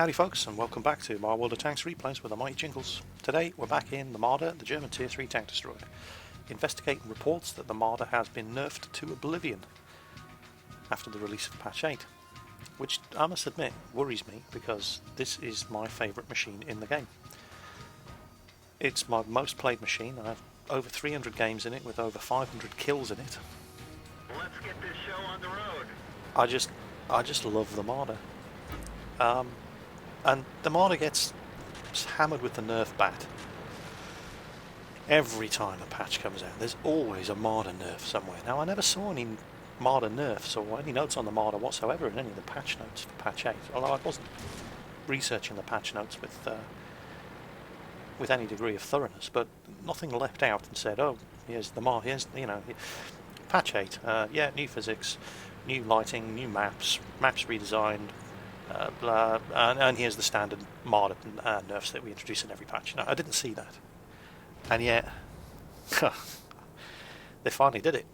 Howdy folks, and welcome back to my World of Tanks replays with the mighty Jingles. Today we're back in the Marder, the German Tier 3 tank destroyer, investigating reports that the Marder has been nerfed to oblivion after the release of patch 8, which I must admit worries me because this is my favourite machine in the game. It's my most played machine. I have over 300 games in it with over 500 kills in it. Let's get this show on the road. I just love the Marder. And the Marder gets hammered with the nerf bat. Every time a patch comes out, there's always a Marder nerf somewhere. Now, I never saw any Marder nerfs or any notes on the Marder whatsoever in any of the patch notes for patch 8, although I wasn't researching the patch notes with any degree of thoroughness, but nothing leapt out and said, oh, here's the Marder, patch 8, yeah, new physics, new lighting, new maps redesigned, and here's the standard Marder nerfs that we introduce in every patch. No, I didn't see that. And yet, they finally did it.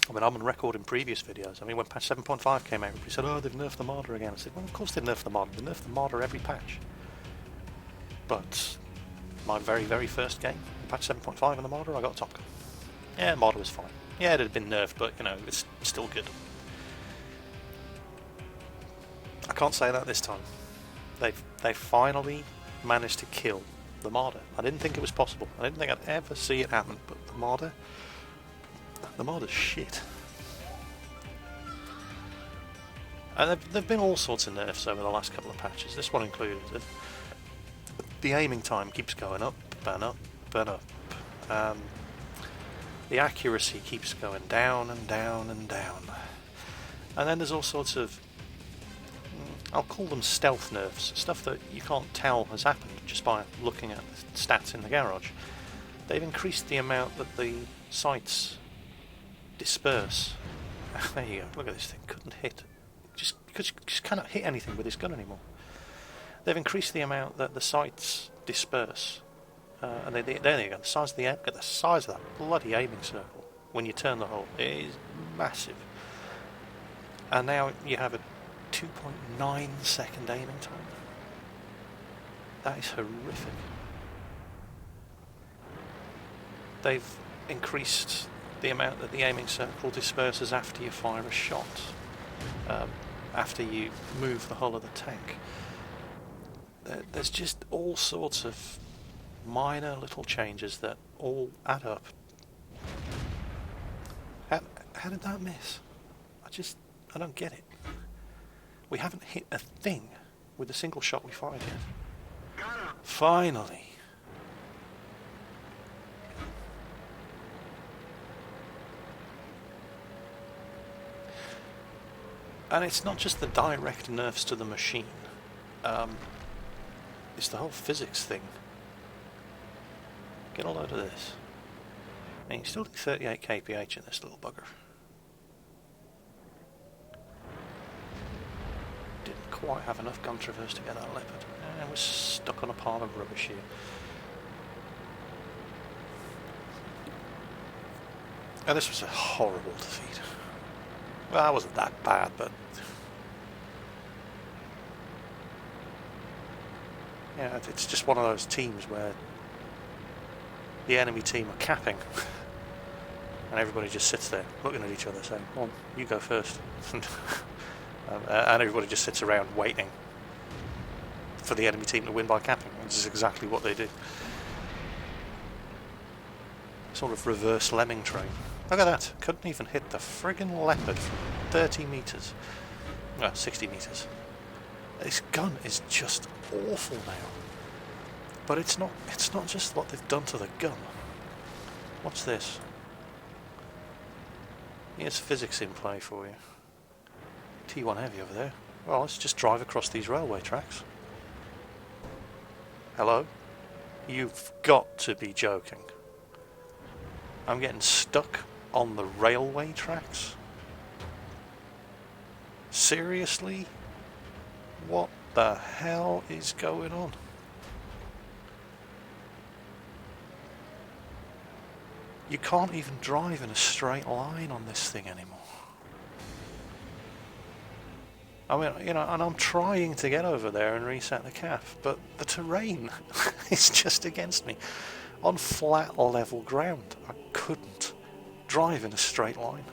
I mean, I'm on record in previous videos. I mean, when patch 7.5 came out, we said, oh, they've nerfed the Marder again. I said, well, of course they've nerfed the Marder. They nerf the Marder every patch. But my very, very first game, patch 7.5 in the Marder, I got a top gun. Yeah, the Marder was fine. Yeah, it had been nerfed, but, it's still good. I can't say that this time. They finally managed to kill the Marder. I didn't think it was possible. I didn't think I'd ever see it happen, but the Marder's shit. And there've been all sorts of nerfs over the last couple of patches, this one included. The aiming time keeps going up and up and up. The accuracy keeps going down and down and down. And then there's all sorts of, I'll call them stealth nerfs, stuff that you can't tell has happened just by looking at the stats in the garage. They've increased the amount that the sights disperse. There you go, look at this thing, couldn't hit. Just cannot hit anything with this gun anymore. They've increased the amount that the sights disperse. And there you go, the size of that bloody aiming circle when you turn the hull. It is massive. And now you have a 2.9 second aiming time. That is horrific. They've increased the amount that the aiming circle disperses after you fire a shot, after you move the hull of the tank. There's just all sorts of minor little changes that all add up. How did that miss? I don't get it. We haven't hit a thing with a single shot we fired yet. Finally. And it's not just the direct nerfs to the machine. It's the whole physics thing. Get a load of this. I mean, you still do 38 kph in this little bugger. Didn't quite have enough gun traverse to get that leopard. And we're stuck on a pile of rubbish here. And this was a horrible defeat. Well, it wasn't that bad, but yeah, it's just one of those teams where the enemy team are capping and everybody just sits there looking at each other saying, come on, you go first. And everybody just sits around waiting for the enemy team to win by capping, which is exactly what they do. Sort of reverse lemming train. Look at that, couldn't even hit the friggin' leopard from 30 metres. Well, 60 metres. This gun is just awful now. But it's not just what they've done to the gun. What's this? Here's physics in play for you. T1 heavy over there. Well, let's just drive across these railway tracks. Hello? You've got to be joking. I'm getting stuck on the railway tracks? Seriously? What the hell is going on? You can't even drive in a straight line on this thing anymore. I mean, you know, and I'm trying to get over there and reset the calf, but the terrain is just against me. On flat, level ground, I couldn't drive in a straight line.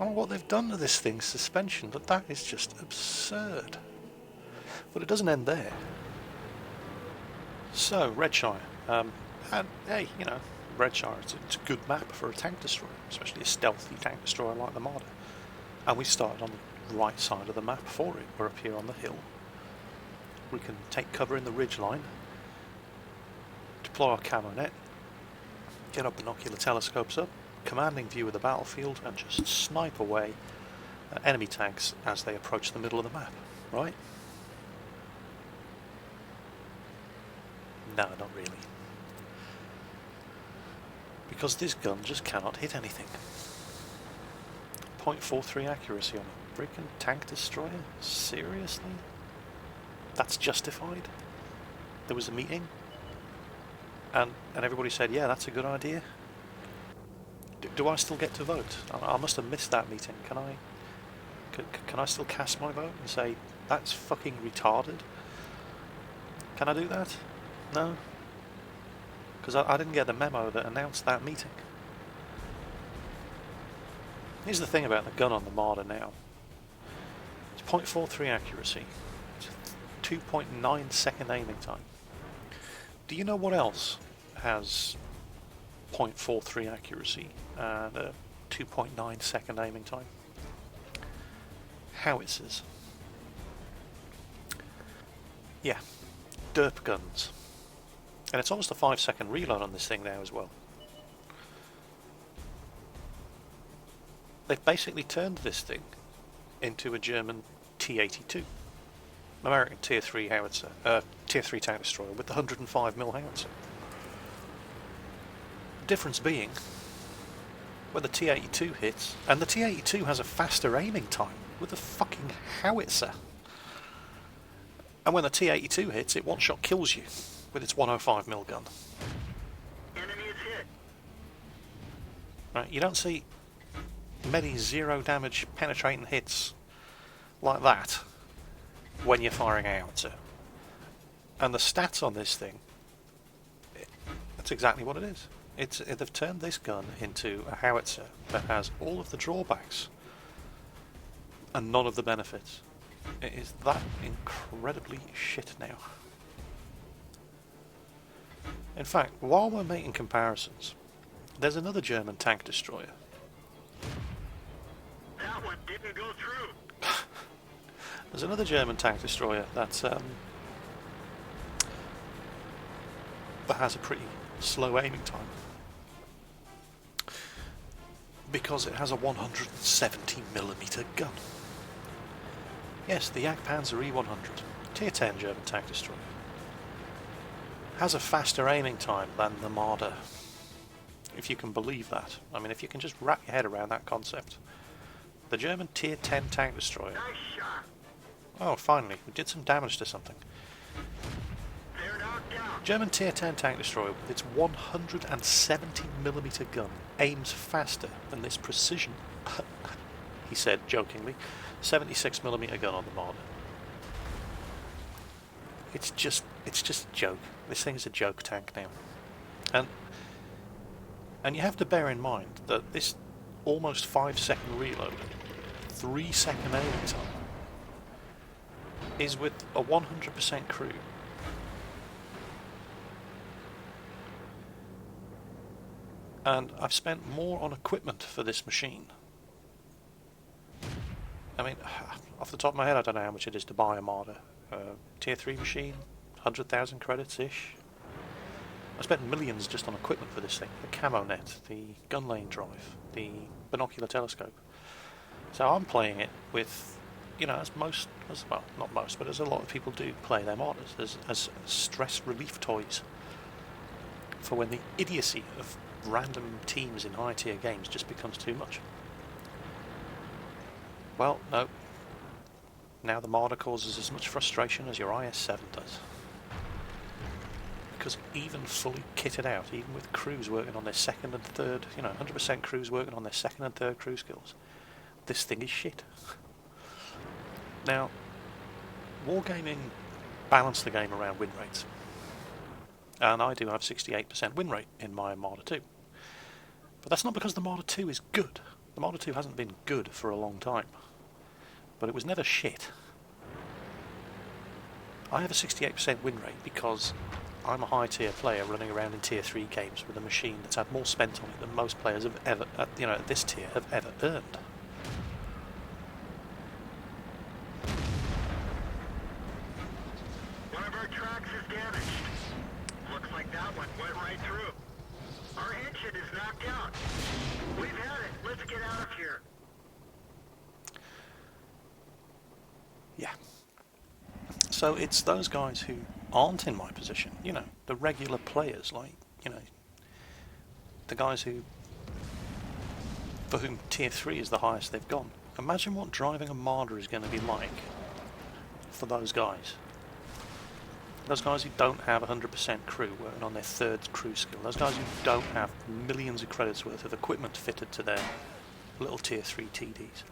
I don't know what they've done to this thing's suspension, but that is just absurd. But it doesn't end there. So, Redshire. And hey, you know, Redshire, it's a good map for a tank destroyer, especially a stealthy tank destroyer like the Marder. And we started on the right side of the map for it. We're up here on the hill. We can take cover in the ridge line, deploy our camo net, get our binocular telescopes up, commanding view of the battlefield, and just snipe away enemy tanks as they approach the middle of the map, right? No, not really. Because this gun just cannot hit anything. 0.43 accuracy on a freaking tank destroyer? Seriously? That's justified? There was a meeting? And everybody said, yeah, that's a good idea? Do I still get to vote? I must have missed that meeting. Can I still cast my vote and say, that's fucking retarded? Can I do that? No? Because I didn't get the memo that announced that meeting. Here's the thing about the gun on the Marder now. It's 0.43 accuracy. It's 2.9 second aiming time. Do you know what else has 0.43 accuracy and a 2.9 second aiming time? Howitzers. Yeah, derp guns. And it's almost a 5-second reload on this thing now as well. They've basically turned this thing into a German T-82, American Tier 3 howitzer, Tier 3 tank destroyer with the 105mm howitzer. The difference being, when the T-82 hits, and the T-82 has a faster aiming time with the fucking howitzer. And when the T-82 hits, it one-shot kills you with its 105mm gun. Enemy is hit. Right, you don't see many zero damage penetrating hits like that when you're firing a howitzer. And the stats on this thing, that's exactly what it is. They've turned this gun into a howitzer that has all of the drawbacks and none of the benefits. It is that incredibly shit now. In fact, while we're making comparisons, there's another German tank destroyer. That one didn't go through. There's another German tank destroyer that has a pretty slow aiming time. Because it has a 170mm gun. Yes, the Jagdpanzer E100, Tier 10 German tank destroyer, has a faster aiming time than the Marder. If you can believe that. I mean, if you can just wrap your head around that concept. The German Tier 10 tank destroyer. Nice shot. Oh, finally, we did some damage to something. They're knocked out. German Tier 10 tank destroyer with its 170mm gun aims faster than this precision, he said jokingly, 76mm gun on the Marder. It's just a joke. This thing is a joke tank now. And you have to bear in mind that this almost 5-second reload, 3-second aiming time, is with a 100% crew. And I've spent more on equipment for this machine. I mean, off the top of my head, I don't know how much it is to buy a Marder. Tier 3 machine, 100,000 credits-ish. I spent millions just on equipment for this thing. The camo net, the gun lane drive, the binocular telescope. So I'm playing it with, you know, well, not most, but as a lot of people do play their Marders, as stress relief toys. For when the idiocy of random teams in high tier games just becomes too much. Well, no. Now the Marder causes as much frustration as your IS-7 does. Because even fully kitted out, even with crews working on their second and third, 100% crews working on their second and third crew skills, this thing is shit. Now, Wargaming balanced the game around win rates. And I do have 68% win rate in my Marder II. But that's not because the Marder II is good. The Marder II hasn't been good for a long time. But it was never shit. I have a 68% win rate because I'm a high tier player running around in tier 3 games with a machine that's had more spent on it than most players have ever, at this tier, have ever earned. One of our tracks is damaged. Looks like that one went right through. Our engine is knocked out. We've had it. Let's get out of here. Yeah. So it's those guys who aren't in my position, the regular players, like, the guys for whom tier 3 is the highest they've gone. Imagine what driving a Marder is going to be like for those guys. Those guys who don't have 100% crew working on their third crew skill. Those guys who don't have millions of credits worth of equipment fitted to their little tier 3 TDs.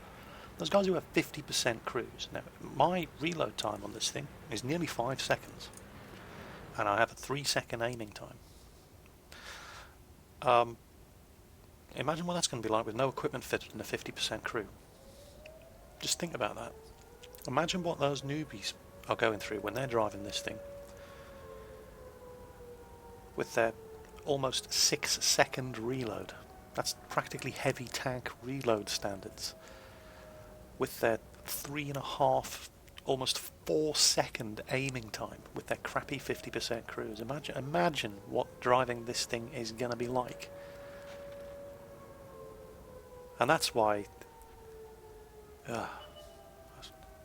Those guys who have 50% crews. Now, my reload time on this thing is nearly 5 seconds. And I have a 3-second aiming time. Imagine what that's going to be like with no equipment fitted and a 50% crew. Just think about that. Imagine what those newbies are going through when they're driving this thing. With their almost 6-second reload. That's practically heavy tank reload standards. With their 3.5, almost 4-second aiming time with their crappy 50% crews. Imagine what driving this thing is going to be like. And that's why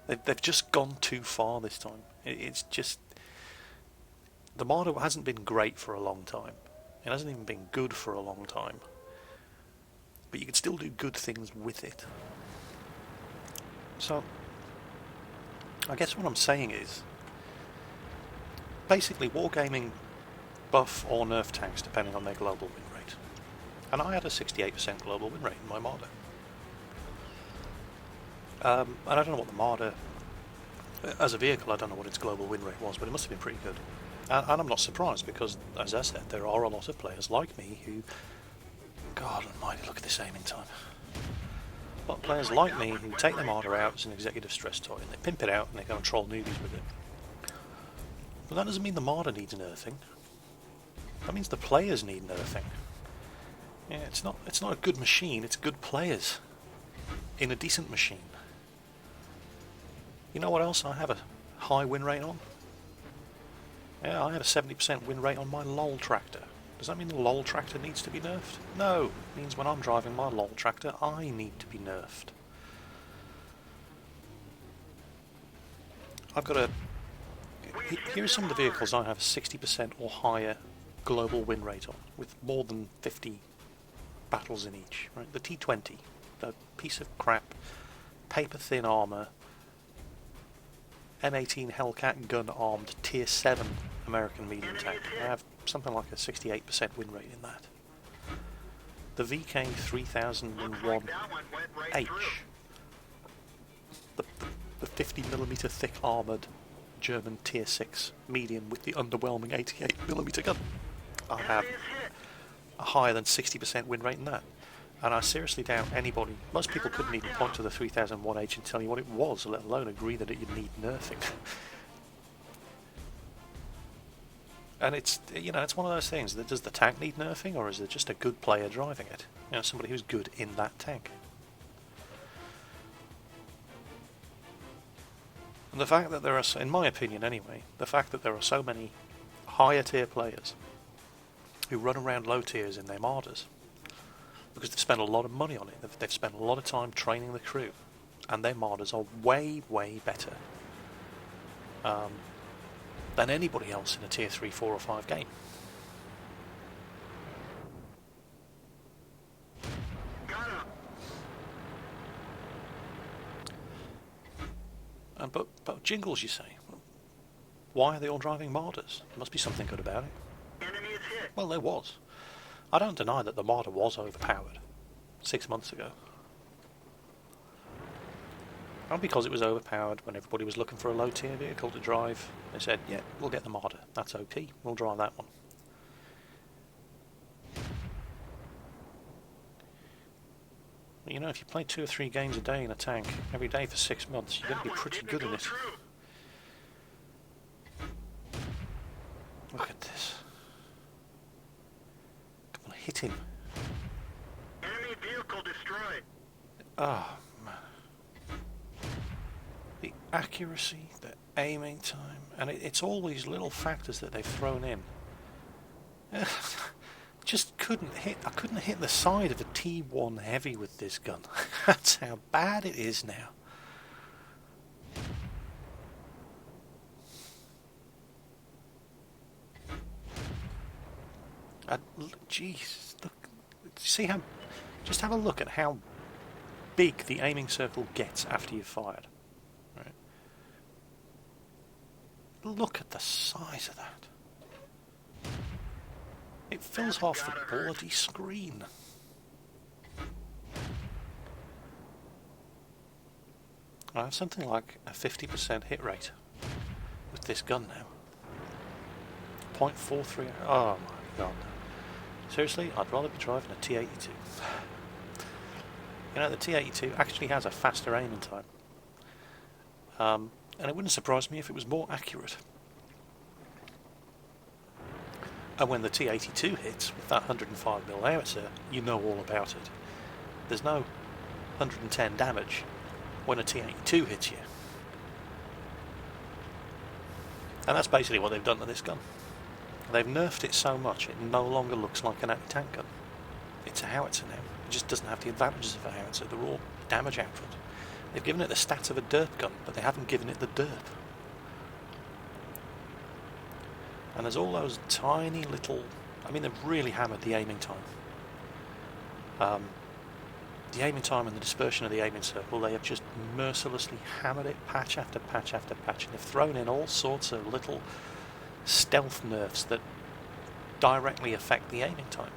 they've just gone too far this time. It's just... The Marder hasn't been great for a long time. It hasn't even been good for a long time. But you can still do good things with it. So, I guess what I'm saying is, basically Wargaming buff or nerf tanks depending on their global win rate. And I had a 68% global win rate in my Marder. And I don't know what the Marder, as a vehicle, I don't know what its global win rate was, but it must have been pretty good. And I'm not surprised because, as I said, there are a lot of players like me who... God almighty, look at this aiming time. A lot of players like me who take their Marder out as an executive stress toy and they pimp it out and they go and troll newbies with it. But that doesn't mean the Marder needs nerfing. That means the players need nerfing. Yeah, it's not a good machine, it's good players in a decent machine. You know what else I have a high win rate on? Yeah, I have a 70% win rate on my LOL tractor. Does that mean the LOL tractor needs to be nerfed? No, it means when I'm driving my LOL tractor, I need to be nerfed. I've got a... Here are some of the vehicles I have a 60% or higher global win rate on, with more than 50 battles in each. Right? The T-20, the piece of crap, paper-thin armour, M18 Hellcat gun-armed Tier 7 American medium tank. I have something like a 68% win rate in that. The VK 3001H, the 50mm thick armoured German Tier 6 medium with the underwhelming 88mm gun. I have a higher than 60% win rate in that. And I seriously doubt anybody, most people couldn't even point to the 3001H and tell you what it was, let alone agree that it would need nerfing. And it's, it's one of those things, that does the tank need nerfing, or is it just a good player driving it? Somebody who's good in that tank. And the fact that there are, in my opinion anyway, the fact that there are so many higher tier players who run around low tiers in their Marders, because they've spent a lot of money on it, they've spent a lot of time training the crew, and their Marders are way, way better than anybody else in a tier 3, 4 or 5 game. But Jingles, you say, why are they all driving Marders? There must be something good about it. Enemy is hit. Well, there was. I don't deny that the Marder was overpowered 6 months ago. And because it was overpowered when everybody was looking for a low tier vehicle to drive, they said, yeah, we'll get the Marder. That's OP. We'll drive that one. You know, if you play 2 or 3 games a day in a tank every day for 6 months, you're going to be pretty good in it. Look at this. Come on, hit him. Enemy vehicle destroyed. Oh, man. The accuracy, the aiming time, and it's all these little factors that they've thrown in. Just couldn't hit. I couldn't hit the side of a T1 heavy with this gun. That's how bad it is now. Jeez, look. See how? Just have a look at how big the aiming circle gets after you've fired. Right. Look at the size of that. It fills half the bloody screen. I have something like a 50% hit rate with this gun now. 0.43. Oh my god. Seriously, I'd rather be driving a T82. You know, the T82 actually has a faster aiming time. And it wouldn't surprise me if it was more accurate. And when the T82 hits with that 105mm howitzer, you know all about it. There's no 110 damage when a T82 hits you. And that's basically what they've done to this gun. They've nerfed it so much it no longer looks like an anti-tank gun. It's a howitzer now. It just doesn't have the advantages of a howitzer, the raw damage output. They've given it the stats of a derp gun, but they haven't given it the derp. And there's all those tiny little... I mean, they've really hammered the aiming time. The aiming time and the dispersion of the aiming circle, they have just mercilessly hammered it patch after patch after patch. And they've thrown in all sorts of little stealth nerfs that directly affect the aiming time.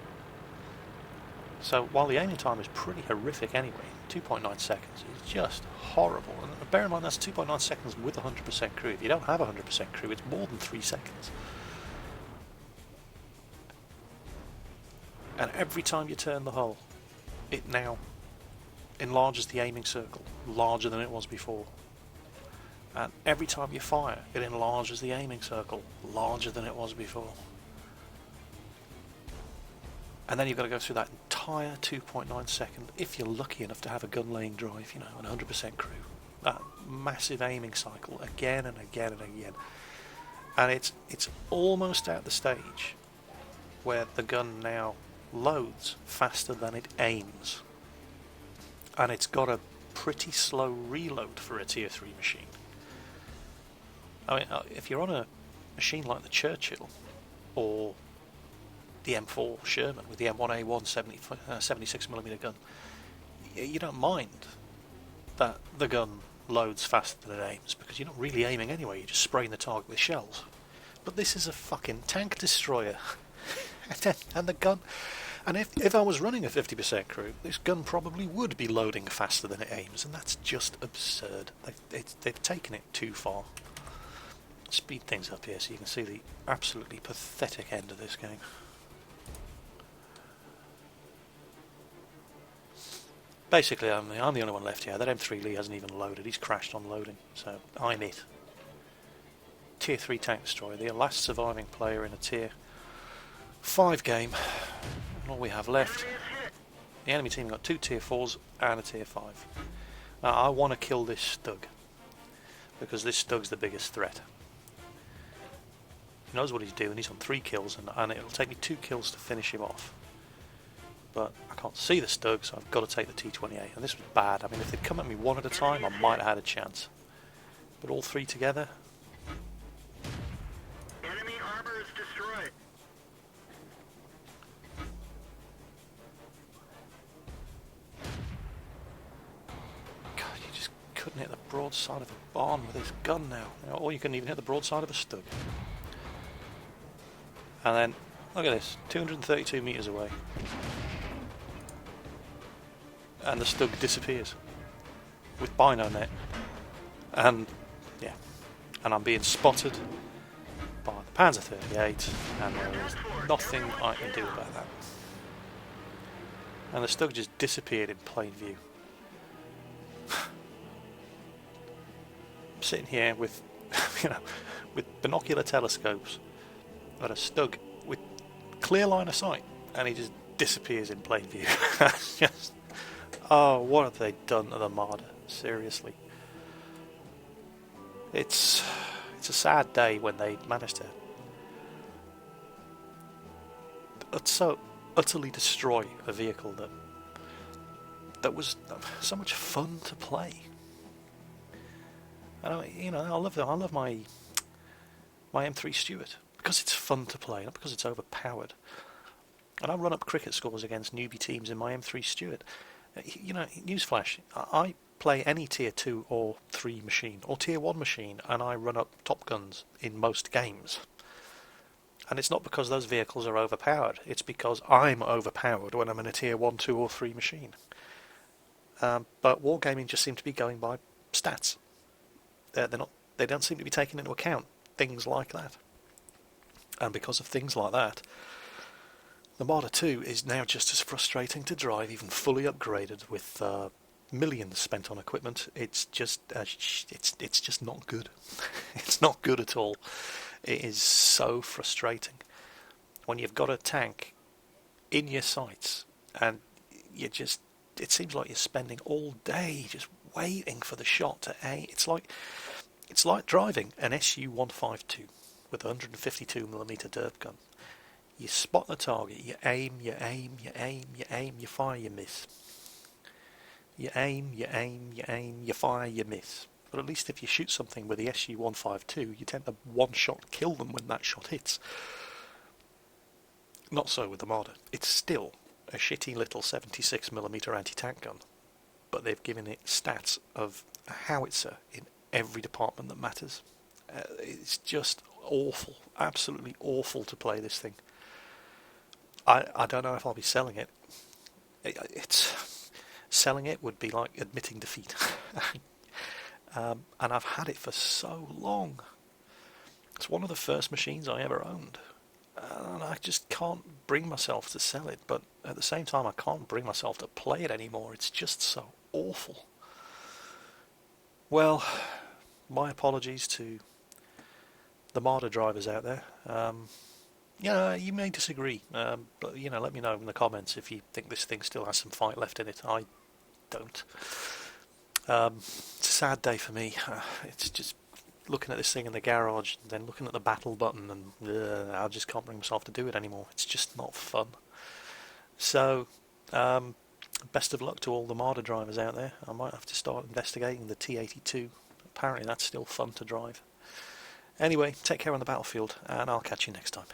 So while the aiming time is pretty horrific anyway, 2.9 seconds is just horrible. And bear in mind that's 2.9 seconds with 100% crew. If you don't have 100% crew, it's more than 3 seconds. And every time you turn the hull, it now enlarges the aiming circle larger than it was before. And every time you fire, it enlarges the aiming circle larger than it was before. And then you've got to go through that entire 2.9 second, if you're lucky enough to have a gun laying drive, you know, and 100% crew. That massive aiming cycle again and again and again. And it's almost at the stage where the gun now loads faster than it aims. And it's got a pretty slow reload for a tier 3 machine. I mean, if you're on a machine like the Churchill or the M4 Sherman with the M1A1 76mm gun, you don't mind that the gun loads faster than it aims because you're not really aiming anyway, you're just spraying the target with shells. But this is a fucking tank destroyer. And the gun... And if I was running a 50% crew, this gun probably would be loading faster than it aims, and that's just absurd. They've taken it too far. Speed things up here so you can see the absolutely pathetic end of this game. Basically, I'm the only one left here. That M3 Lee hasn't even loaded. He's crashed on loading, so I'm it. Tier 3 tank destroyer, the last surviving player in a Tier 5 game. And all we have left, the enemy team got 2 Tier 4s and a Tier 5. Now I want to kill this Stug, because this Stug's the biggest threat. He knows what he's doing, he's on 3 kills, and it'll take me 2 kills to finish him off. But I can't see the Stug, so I've got to take the T28, and this was bad. I mean, if they'd come at me one at a time, I might have had a chance. But all 3 together... Enemy armor is destroyed. God, you just couldn't hit the broadside of a barn with this gun now. Or you couldn't even hit the broadside of a Stug. And then, look at this, 232 metres away. And the Stug disappears. with BinoNet, and yeah, and I'm being spotted by the Panzer 38, and there is nothing I can do about that. And the Stug just disappeared in plain view. I'm sitting here with, with binocular telescopes at a Stug with clear line of sight, and he just disappears in plain view. Just, oh, what have they done to the Marder? Seriously. It's a sad day when they manage to so utterly destroy a vehicle that was so much fun to play. And I love my M3 Stuart because it's fun to play, not because it's overpowered. And I run up cricket scores against newbie teams in my M3 Stuart. Newsflash, I play any tier 2 or 3 machine or tier 1 machine, and I run up top guns in most games. And it's not because those vehicles are overpowered, it's because I'm overpowered when I'm in a tier 1, 2 or 3 machine. But wargaming just seems to be going by stats. They don't seem to be taking into account things like that. And because of things like that, the Marder II is now just as frustrating to drive, even fully upgraded with millions spent on equipment. It's just not good. It's not good at all. It is so frustrating when you've got a tank in your sights and it seems like you're spending all day just waiting for the shot to aim. It's like driving an SU-152 with a 152mm derp gun. You spot the target, you aim, you aim, you aim, you aim, you fire, you miss. You aim, you aim, you aim, you fire, you miss. But at least if you shoot something with the SU-152, you tend to one-shot kill them when that shot hits. Not so with the Marder. It's still a shitty little 76mm anti-tank gun, but they've given it stats of a howitzer in every department that matters. It's just awful, absolutely awful to play this thing. I don't know if I'll be selling it. Selling it would be like admitting defeat. And I've had it for so long. It's one of the first machines I ever owned. And I just can't bring myself to sell it, but at the same time I can't bring myself to play it anymore. It's just so awful. Well, my apologies to the Marder drivers out there. You may disagree, but let me know in the comments if you think this thing still has some fight left in it. I don't. It's a sad day for me. It's just looking at this thing in the garage, and then looking at the battle button, and I just can't bring myself to do it anymore. It's just not fun. So, best of luck to all the Marder drivers out there. I might have to start investigating the T82. Apparently that's still fun to drive. Anyway, take care on the battlefield, and I'll catch you next time.